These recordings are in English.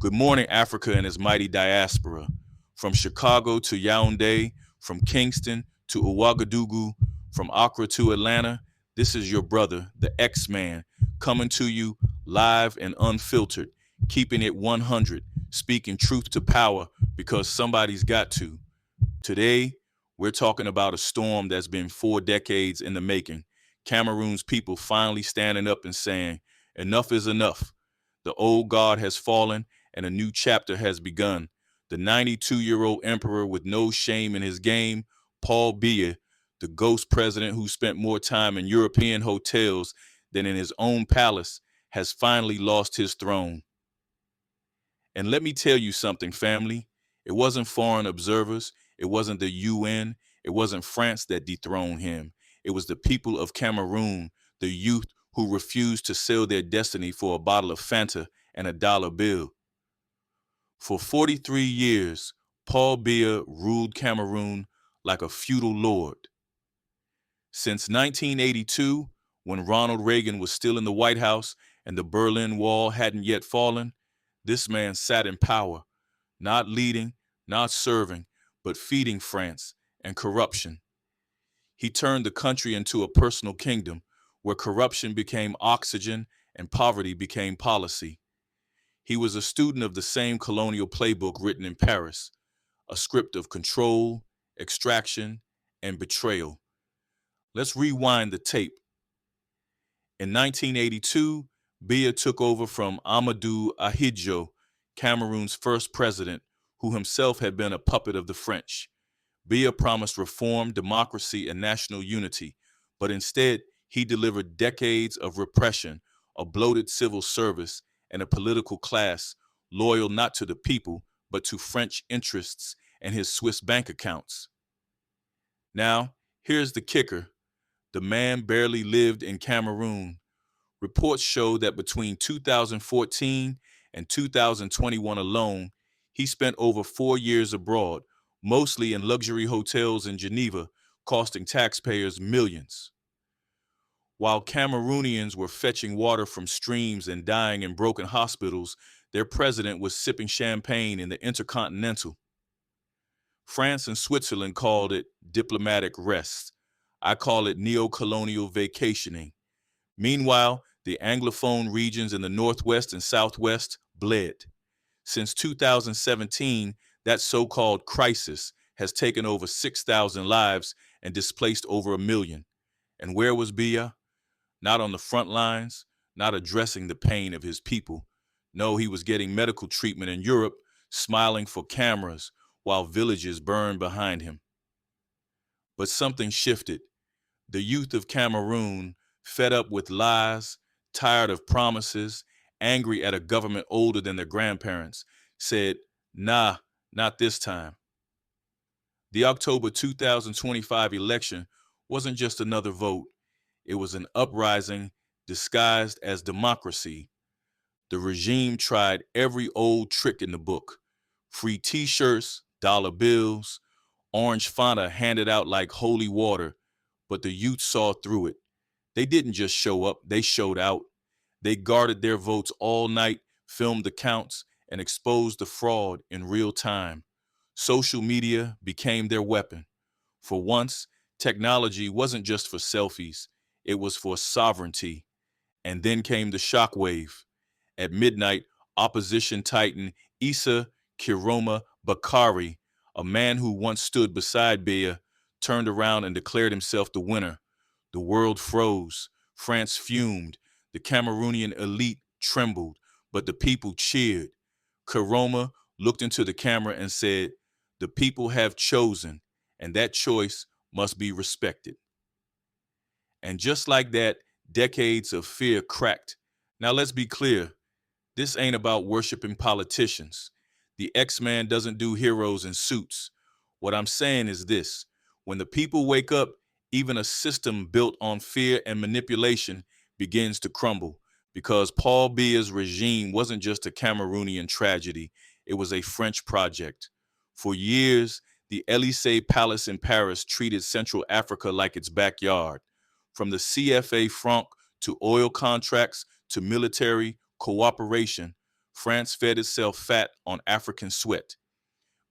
Good morning, Africa and its mighty diaspora. From Chicago to Yaoundé, from Kingston to Ouagadougou, from Accra to Atlanta, this is your brother, the X-Man, coming to you live and unfiltered, keeping it 100, speaking truth to power because somebody's got to. Today, we're talking about a storm that's been 4 decades in the making. Cameroon's people finally standing up and saying, enough is enough. The old guard has fallen and a new chapter has begun. The 92-year-old emperor with no shame in his game, Paul Biya, the ghost president who spent more time in European hotels than in his own palace, has finally lost his throne. And let me tell you something, family. It wasn't foreign observers. It wasn't the UN. It wasn't France that dethroned him. It was the people of Cameroon, the youth who refused to sell their destiny for a bottle of Fanta and a dollar bill. For 43 years, Paul Biya ruled Cameroon like a feudal lord. Since 1982, when Ronald Reagan was still in the White House and the Berlin Wall hadn't yet fallen, this man sat in power, not leading, not serving, but feeding France and corruption. He turned the country into a personal kingdom where corruption became oxygen and poverty became policy. He was a student of the same colonial playbook written in Paris, a script of control, extraction, and betrayal. Let's rewind the tape. In 1982, Biya took over from Amadou Ahidjo, Cameroon's first president, who himself had been a puppet of the French. Biya promised reform, democracy, and national unity, but instead he delivered decades of repression, a bloated civil service, and a political class loyal not to the people, but to French interests and his Swiss bank accounts. Now, here's the kicker. The man barely lived in Cameroon. Reports show that between 2014 and 2021 alone, he spent over 4 years abroad, mostly in luxury hotels in Geneva, costing taxpayers millions. While Cameroonians were fetching water from streams and dying in broken hospitals, their president was sipping champagne in the Intercontinental. France and Switzerland called it diplomatic rest. I call it neo-colonial vacationing. Meanwhile, the Anglophone regions in the Northwest and Southwest bled. Since 2017, that so-called crisis has taken over 6,000 lives and displaced over 1 million. And where was Biya? Not on the front lines, not addressing the pain of his people. No, he was getting medical treatment in Europe, smiling for cameras while villages burned behind him. But something shifted. The youth of Cameroon, fed up with lies, tired of promises, angry at a government older than their grandparents, said, nah, not this time. The October 2025 election wasn't just another vote. It was an uprising disguised as democracy. The regime tried every old trick in the book. Free t-shirts, dollar bills, orange Fanta handed out like holy water, but the youth saw through it. They didn't just show up, they showed out. They guarded their votes all night, filmed the counts, and exposed the fraud in real time. Social media became their weapon. For once, technology wasn't just for selfies, it was for sovereignty. And then came the shockwave. At midnight, opposition titan Issa Kiroma Bakari, a man who once stood beside Biya, turned around and declared himself the winner. The world froze. France fumed. The Cameroonian elite trembled, but the people cheered. Kiroma looked into the camera and said, "The people have chosen, and that choice must be respected." And just like that, decades of fear cracked. Now let's be clear. This ain't about worshiping politicians. The X-Man doesn't do heroes in suits. What I'm saying is this. When the people wake up, even a system built on fear and manipulation begins to crumble, because Paul Biya's regime wasn't just a Cameroonian tragedy. It was a French project. For years, the Élysée Palace in Paris treated Central Africa like its backyard. From the CFA franc to oil contracts to military cooperation, France fed itself fat on African sweat.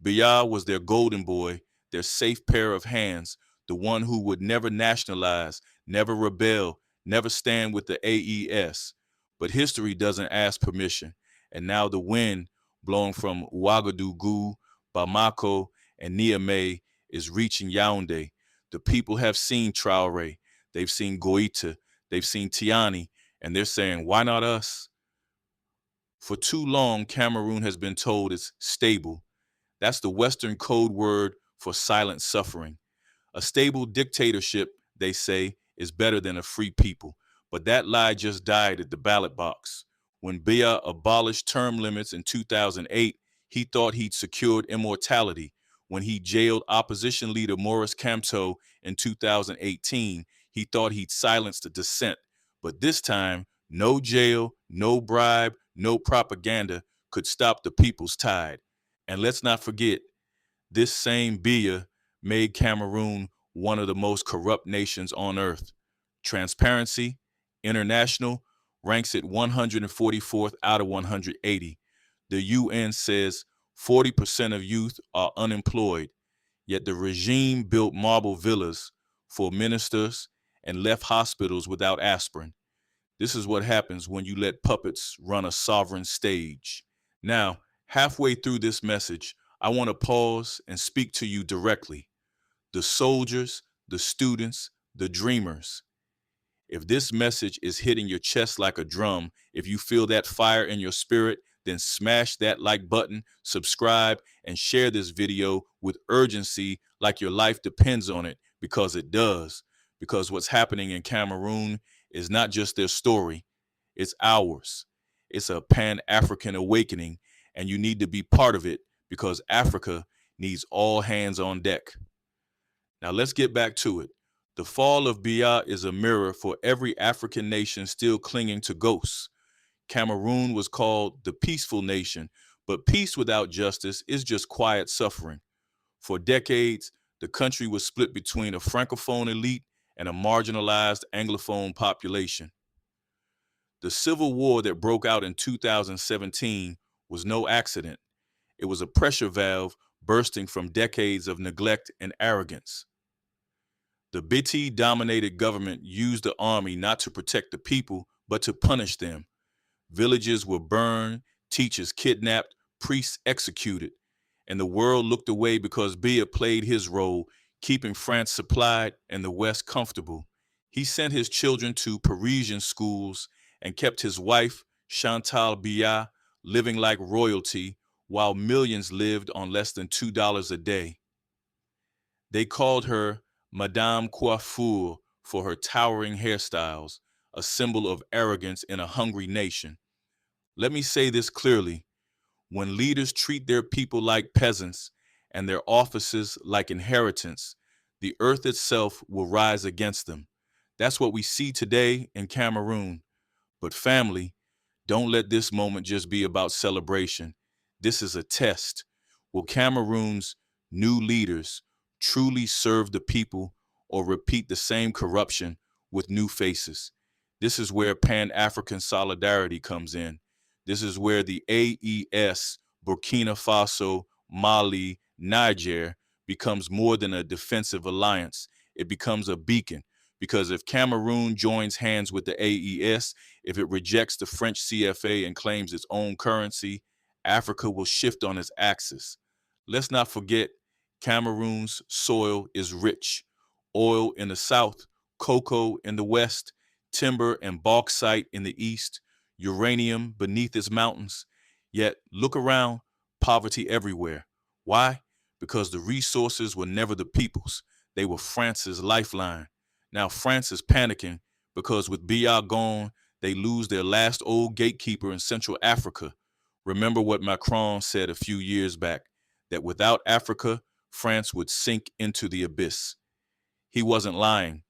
Biya was their golden boy, their safe pair of hands, the one who would never nationalize, never rebel, never stand with the AES. But history doesn't ask permission, and now the wind blowing from Ouagadougou, Bamako, and Niamey is reaching Yaoundé. The people have seen Traore, they've seen Goita, they've seen Tiani, and they're saying, why not us? For too long, Cameroon has been told it's stable. That's the Western code word for silent suffering. A stable dictatorship, they say, is better than a free people. But that lie just died at the ballot box. When Biya abolished term limits in 2008, he thought he'd secured immortality. When he jailed opposition leader Maurice Kamto in 2018, he thought he'd silenced the dissent. But this time, no jail, no bribe, no propaganda could stop the people's tide. And let's not forget, this same Biya made Cameroon one of the most corrupt nations on earth. Transparency International ranks it 144th out of 180. The UN says 40% of youth are unemployed, yet the regime built marble villas for ministers and left hospitals without aspirin. This is what happens when you let puppets run a sovereign stage. Now, halfway through this message, I want to pause and speak to you directly. The soldiers, the students, the dreamers. If this message is hitting your chest like a drum, if you feel that fire in your spirit, then smash that like button, subscribe, and share this video with urgency like your life depends on it, because it does. Because what's happening in Cameroon is not just their story, it's ours. It's a Pan-African awakening, and you need to be part of it because Africa needs all hands on deck. Now let's get back to it. The fall of Biya is a mirror for every African nation still clinging to ghosts. Cameroon was called the peaceful nation, but peace without justice is just quiet suffering. For decades, the country was split between a francophone elite and a marginalized anglophone population. The civil war that broke out in 2017 was no accident. It was a pressure valve bursting from decades of neglect and arrogance. The Biti-dominated government used the army not to protect the people, but to punish them. Villages were burned, teachers kidnapped, priests executed, and the world looked away because Biya played his role, keeping France supplied and the West comfortable. He sent his children to Parisian schools and kept his wife, Chantal Biya, living like royalty, while millions lived on less than $2 a day. They called her Madame Coiffure for her towering hairstyles, a symbol of arrogance in a hungry nation. Let me say this clearly. When leaders treat their people like peasants and their offices like inheritance, the earth itself will rise against them. That's what we see today in Cameroon. But family, don't let this moment just be about celebration. This is a test. Will Cameroon's new leaders truly serve the people or repeat the same corruption with new faces? This is where Pan-African solidarity comes in. This is where the AES, Burkina Faso, Mali, Niger becomes more than a defensive alliance. It becomes a beacon. Because if Cameroon joins hands with the AES, if it rejects the French CFA and claims its own currency, Africa will shift on its axis. Let's not forget, Cameroon's soil is rich. Oil in the south, cocoa in the west, timber and bauxite in the east, uranium beneath its mountains. Yet, look around, poverty everywhere. Why? Because the resources were never the people's. They were France's lifeline. Now France is panicking because with Biya gone, they lose their last old gatekeeper in Central Africa. Remember what Macron said a few years back, that without Africa, France would sink into the abyss. He wasn't lying.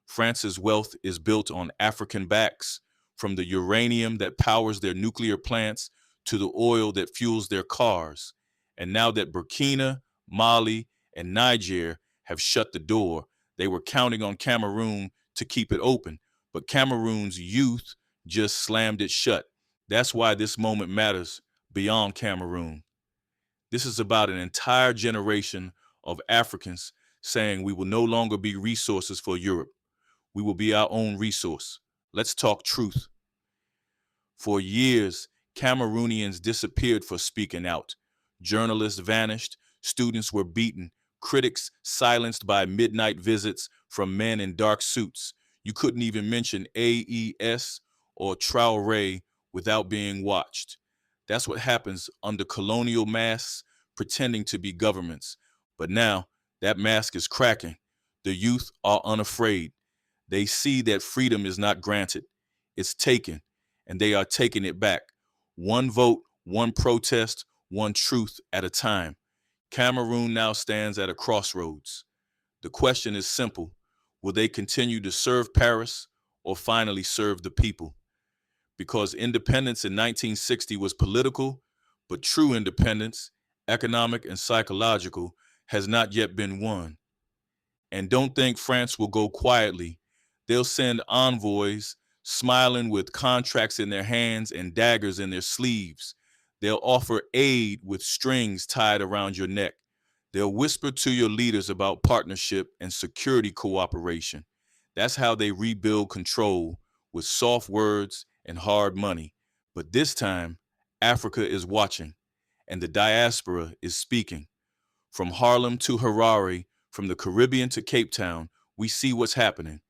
France's wealth is built on African backs, from the uranium that powers their nuclear plants to the oil that fuels their cars. And now that Burkina, Mali, and Niger have shut the door, they were counting on Cameroon to keep it open, but Cameroon's youth just slammed it shut. That's why this moment matters, beyond Cameroon. This is about an entire generation of Africans saying we will no longer be resources for Europe. We will be our own resource. Let's talk truth. For years, Cameroonians disappeared for speaking out. Journalists vanished, students were beaten, critics silenced by midnight visits from men in dark suits. You couldn't even mention AES or Traore without being watched. That's what happens under colonial masks pretending to be governments. But now that mask is cracking. The youth are unafraid. They see that freedom is not granted, it's taken, and they are taking it back. One vote, one protest, one truth at a time. Cameroon now stands at a crossroads. The question is simple. Will they continue to serve Paris or finally serve the people? Because independence in 1960 was political, but true independence, economic and psychological, has not yet been won. And don't think France will go quietly. They'll send envoys smiling with contracts in their hands and daggers in their sleeves. They'll offer aid with strings tied around your neck. They'll whisper to your leaders about partnership and security cooperation. That's how they rebuild control, with soft words and hard money. But this time, Africa is watching, and the diaspora is speaking. From Harlem to Harare, from the Caribbean to Cape Town, we see what's happening.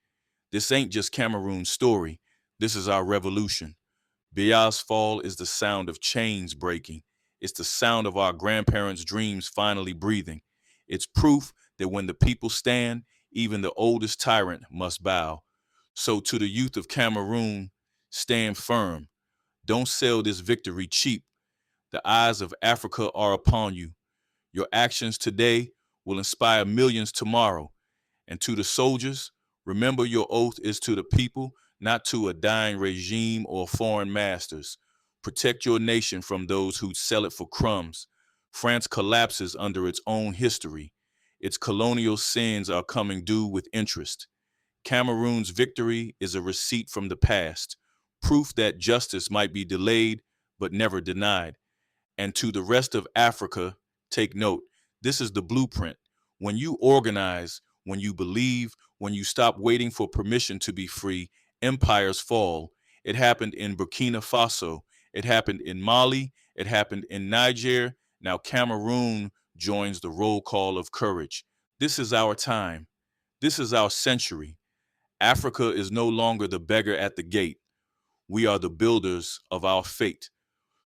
This ain't just Cameroon's story. This is our revolution. Biya's fall is the sound of chains breaking. It's the sound of our grandparents' dreams finally breathing. It's proof that when the people stand, even the oldest tyrant must bow. So to the youth of Cameroon, stand firm. Don't sell this victory cheap. The eyes of Africa are upon you. Your actions today will inspire millions tomorrow. And to the soldiers, remember your oath is to the people, not to a dying regime or foreign masters. Protect your nation from those who sell it for crumbs. France collapses under its own history. Its colonial sins are coming due with interest. Cameroon's victory is a receipt from the past, proof that justice might be delayed but never denied. And to the rest of Africa, take note, this is the blueprint. When you organize, when you believe, when you stop waiting for permission to be free, empires fall. It happened in Burkina Faso. It happened in Mali. It happened in Niger. Now Cameroon joins the roll call of courage. This is our time. This is our century. Africa is no longer the beggar at the gate. We are the builders of our fate.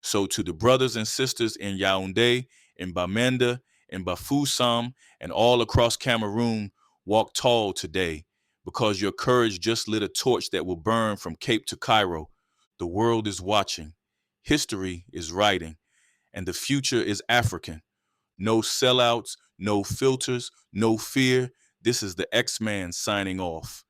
So to the brothers and sisters in Yaoundé, in Bamenda, in Bafoussam, and all across Cameroon, walk tall today, because your courage just lit a torch that will burn from Cape to Cairo. The world is watching. History is writing. And the future is African. No sellouts, no filters, no fear. This is the X-Man signing off.